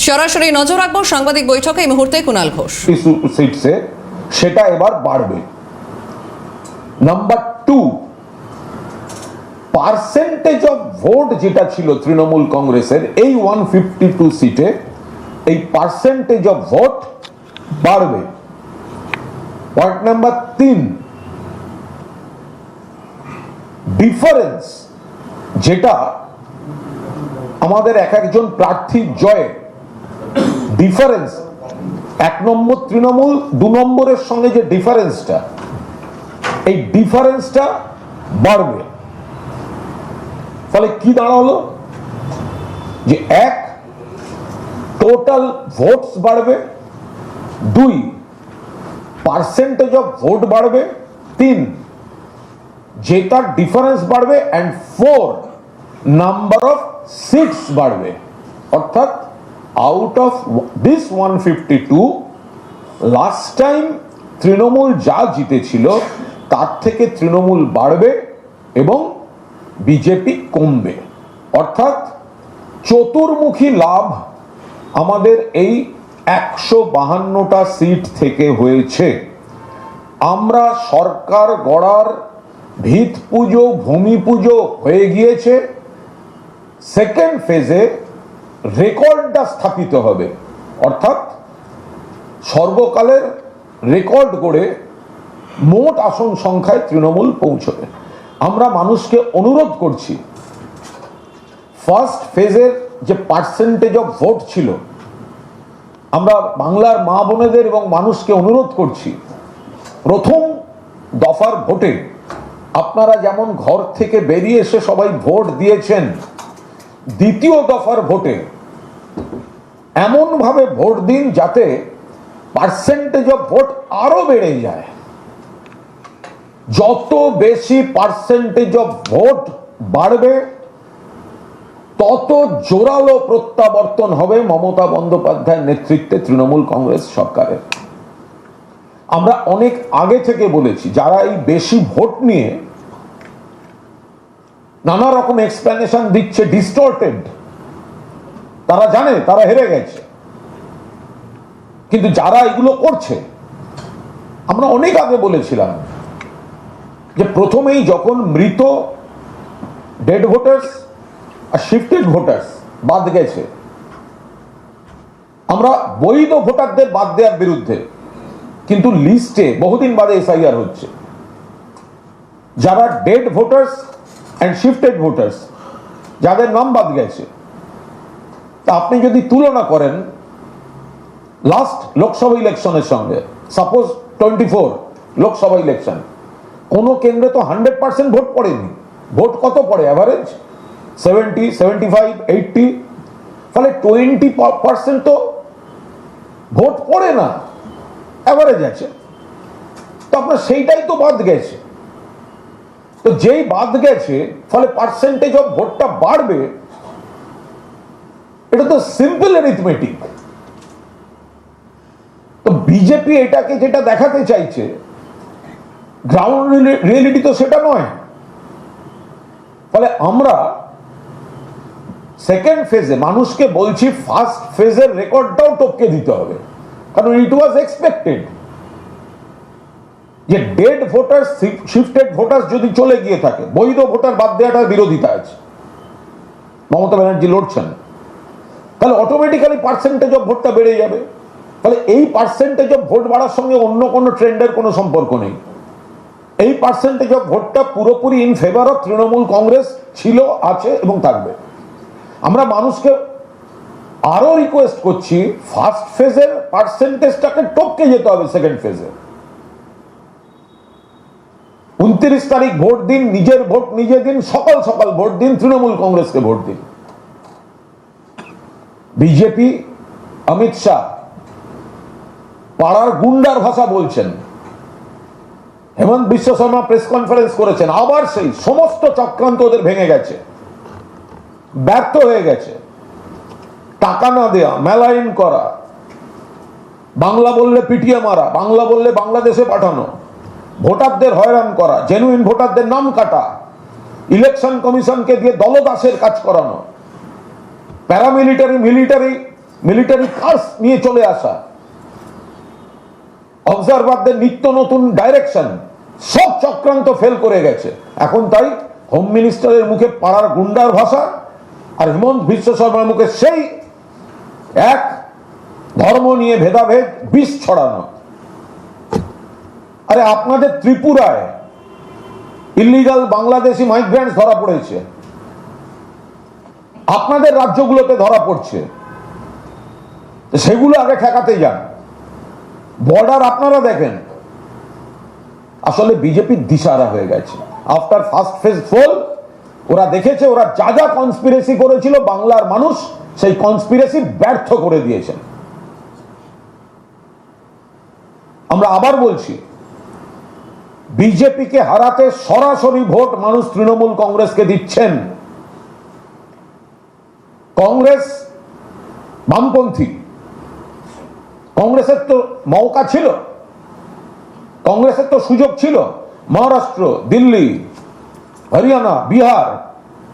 সরাসরি নজর রাখবো সাংবাদিক বৈঠকে এই মুহূর্তে কুণাল ঘোষ। সিটসে সেটা এবার বাড়বে। নাম্বার 2, পার্সেন্টেজ অফ ভোট যেটা ছিল তৃণমূল কংগ্রেসের এই 152 সিটে, এই পার্সেন্টেজ অফ ভোট বাড়বে। পয়েন্ট নাম্বার 3, ডিফারেন্স যেটা আমাদের এক একজন প্রার্থীর জয়ে ডিফারেন্স, 1 নম্বর তৃণমূল 2 নম্বরের সঙ্গে যে ডিফারেন্সটা, এই ডিফারেন্সটা বাড়বে। ফলে কি দাঁড়ালো যে 1, টোটাল ভোটস বাড়বে, 2, পার্সেন্টেজ অফ ভোট বাড়বে, 3, যেটার ডিফারেন্স বাড়বে, এন্ড 4, নাম্বার অফ সিটস বাড়বে। অর্থাৎ out of this 152, last time Trinamool যা জিতেছিল তার থেকে তৃণমূল বাড়বে এবং বিজেপি কমবে। অর্থাৎ চতুর্মুখী লাভ আমাদের এই 152টা সিট থেকে হয়েছে। আমরা সরকার গড়ার ভিত পুজো, ভূমি পুজো হয়ে গিয়েছে। সেকেন্ড ফেজে রেকর্ডটা স্থাপিত হবে, অর্থাৎ সর্বকালের রেকর্ড গড়ে মোট আসন সংখ্যায় তৃণমূল পৌঁছবে। আমরা মানুষকে অনুরোধ করছি, ফার্স্ট ফেজের যে পার্সেন্টেজ অফ ভোট ছিল, আমরা বাংলার মা বোনেদের এবং মানুষকে অনুরোধ করছি, প্রথম দফার ভোটে আপনারা যেমন ঘর থেকে বেরিয়ে এসে সবাই ভোট দিয়েছেন, দ্বিতীয় দফার ভোটে এমন ভাবে ভোট দিন যাতে পার্সেন্টেজ অফ ভোট আরো বেড়ে যায়। যত বেশি পার্সেন্টেজ অফ ভোট বাড়বে তত জোরালো প্রত্যাবর্তন হবে মমতা বন্দ্যোপাধ্যায়ের নেতৃত্বে তৃণমূল কংগ্রেস সরকারের। আমরা অনেক আগে থেকে বলেছি, যারা এই বেশি ভোট নিয়ে নানা রকম এক্সপ্লেনেশন দিচ্ছে ডিস্টর্টেড, তারা জানে তারা হেরে গেছে। কিন্তু যারা এগুলো করছে, আমরা অনেক আগে বলেছিলাম যে প্রথমেই যখন মৃত ডেড ভোটার্স আর শিফটেড ভোটার্স বাদ গেছে, আমরা বৈধ ভোটারদের বাদ দেওয়ার বিরুদ্ধে, কিন্তু লিস্টে বহুদিন বাদে এসআইআর হচ্ছে। যারা dead voters and shifted voters, যাদের নাম বাদ গেছে, তা আপনি যদি তুলনা করেন লাস্ট লোকসভা ইলেকশনের সঙ্গে, সাপোজ 24 লোকসভা ইলেকশন, কোন কেন্দ্রে তো 100% ভোট পড়েনি। ভোট কত পড়ে অ্যাভারেজ? 70, 75, 80। ফলে 20% তো ভোট পড়ে না, অ্যাভারেজ আছে। তো আপনার সেইটাই তো বাদ গেছে। তো যেই বাদ গেছে, ফলে পার্সেন্টেজ অফ ভোটটা বাড়বে। এটা তো সিম্পল অ্যারিথমেটিক। তো বিজেপি এটাকে যেটা দেখাতে চাইছে, গ্রাউন্ড রিয়েলিটি তো সেটা নয়। ফলে আমরা সেকেন্ড ফেজে মানুষকে বলছি, ফার্স্ট ফেজের রেকর্ডটাও টপকে দিতে হবে, কারণ ইট ওয়াজ এক্সপেক্টেড যে ডেড ভোটার, শিফটেড ভোটার যদি চলে গিয়ে থাকে, বৈধ ভোটার বাদ দেওয়াটার বিরোধিতা আছে, মমতা ব্যানার্জি লড়ছেন, তাহলে অটোমেটিক্যালি পার্সেন্টেজ অফ ভোটটা বেড়ে যাবে। তাহলে এই পার্সেন্টেজ অফ ভোট বাড়ার সঙ্গে অন্য কোনো ট্রেন্ডের কোনো সম্পর্ক নেই। এই পার্সেন্টেজ অফ ভোটটা পুরোপুরি in favour of Trinamool Congress ছিল, আছে এবং থাকবে। আমরা মানুষকে আরো রিকোয়েস্ট করছি, ফার্স্ট ফেজের পার্সেন্টেজটাকে টপকে যেতে হবে সেকেন্ড ফেজে। 29 তারিখ ভোট দিন, নিজের ভোট নিজে দিন, সকাল সকাল ভোট দিন, তৃণমূল কংগ্রেসকে ভোট দিন। বিজেপি, অমিত শাহ পাড়ার গুন্ডার ভাষা বলছেন। হেমন্ত বিশ্ব শর্মা প্রেস কনফারেন্স করেছেন, আবার সেই সমস্ত চক্রান্ত ওদের ভেঙে গেছে, ব্যর্থ হয়ে গেছে। টাকা না দেয়া, মেলাইন করা, বাংলা বললে পিটিয়ে মারা, বাংলা বললে বাংলাদেশে পাঠানো, ভোটারদের হয়রান করা, জেনুইন ভোটারদের নাম কাটা, ইলেকশন কমিশনকে দিয়ে দলদাসের কাজ করানো, প্যারামিলিটারি, মিলিটারি মিলিটারি কার্স নিয়ে চলে আসা, অবজারভারদের নিত্য নতুন ডাইরেকশন, সব চক্রান্ত ফেল করে গেছে। এখন তাই হোম মিনিস্টারের মুখে পাড়ার গুন্ডার ভাষা, আর হিমন্ত বিশ্ব শর্মার মুখে সেই এক ধর্ম নিয়ে ভেদাভেদ, বিষ ছড়ানো। আরে আপনাদের ত্রিপুরায় ইলিগাল বাংলাদেশি মাইগ্রেন্টস ধরা পড়েছে, আপনাদের রাজ্যগুলোতে ধরা পড়ছে, সেগুলো আগে ঠেকাতে যান। বর্ডার আপনারা দেখেন। আসলে বিজেপির দিশাহারা হয়ে গেছে। আফটার ফার্স্ট ফেজ ফল ওরা দেখেছে ওরা যা যা কনস্পিরেসি করেছিল বাংলার মানুষ সেই কনস্পিরেসি ব্যর্থ করে দিয়েছেন। আমরা আবার বলছি, বিজেপিকে হারাতে সরাসরি ভোট মানুষ তৃণমূল কংগ্রেসকে দিচ্ছেন। কংগ্রেস বামপন্থী, কংগ্রেসের তো মৌকা ছিল, কংগ্রেসের তো সুযোগ ছিল। মহারাষ্ট্র, দিল্লি, হরিয়ানা, বিহার,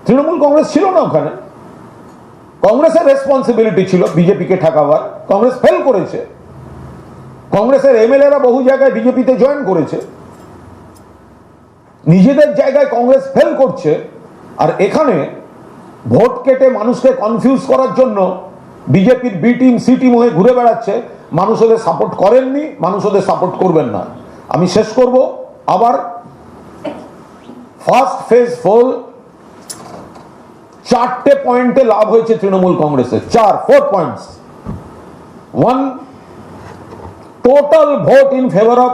তৃণমূল কংগ্রেস ছিল না ওখানে। কংগ্রেসের রেসপন্সিবিলিটি ছিল বিজেপিকে ঠেকাবার, কংগ্রেস ফেল করেছে। কংগ্রেসের এমএলএরা বহু জায়গায় বিজেপিতে জয়েন করেছে। নিজেদের জায়গায় কংগ্রেস ফেল করছে, আর এখানে ভোট কেটে মানুষকে কনফিউজ করার জন্য বিজেপির বি টিম সি টিম হয়ে ঘুরে বেড়াচ্ছে। মানুষ ওদের সাপোর্ট করেননি, মানুষ ওদের সাপোর্ট করবেন না। আমি শেষ করব আবার, ফার্স্ট ফেজ ফল 4টে পয়েন্টে লাভ হয়েছে তৃণমূল কংগ্রেসের, 4 points. 1, total vote in favour of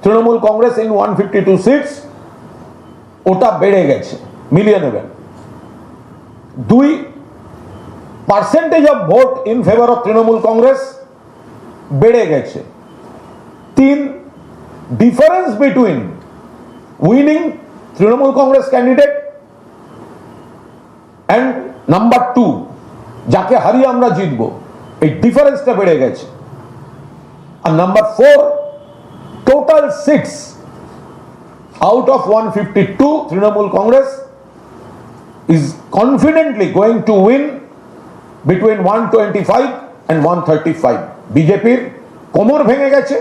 Trinamool Congress in 152 seats, ওটা বেড়ে গেছে, মিলিয়ে নেবেন। 2, percentage of vote in favour of Trinamool Congress বেড়ে গেছে। 3, difference between winning Trinamool Congress candidate and number 2, যাকে হারিয়ে আমরা জিতবো, এই ডিফারেন্সটা বেড়ে গেছে। আর number 4, total 6 out of 152 Trinamool Congress is confidently going to win between 125 and 135. বিজেপির কোমর ভেঙে গেছে,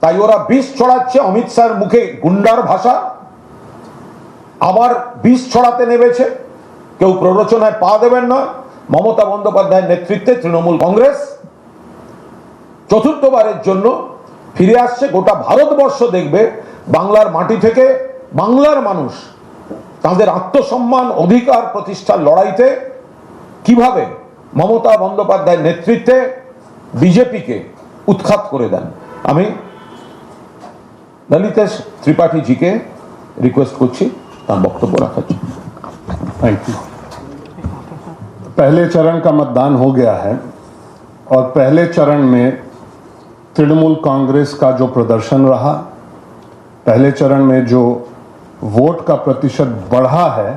তাই ওরা বিষ ছড়াচ্ছে। অমিত শাহর মুখে গুন্ডার ভাষা, আবার বিষ ছড়াতে নেমেছে। কেউ প্ররোচনায় পা দেবেন না। মমতা বন্দ্যোপাধ্যায়ের নেতৃত্বে তৃণমূল কংগ্রেস চতুর্থবারের জন্য ফিরে আসছে। গোটা ভারতবর্ষ দেখবে বাংলার মাটি থেকে বাংলার মানুষ তাদের আত্মসম্মান অধিকার প্রতিষ্ঠার লড়াইতে কিভাবে মমতা বন্দ্যোপাধ্যায়ের নেতৃত্বে বিজেপিকে উৎখাত করে দেন। আমি ললিতেশ ত্রিপাঠী জিকে রিকোয়েস্ট করছি তার বক্তব্য রাখার জন্য। Thank you. पहले चरण का मतदान हो गया है और पहले चरण में तृणमूल कांग्रेस का जो प्रदर्शन रहा, पहले चरण में जो वोट का प्रतिशत बढ़ा है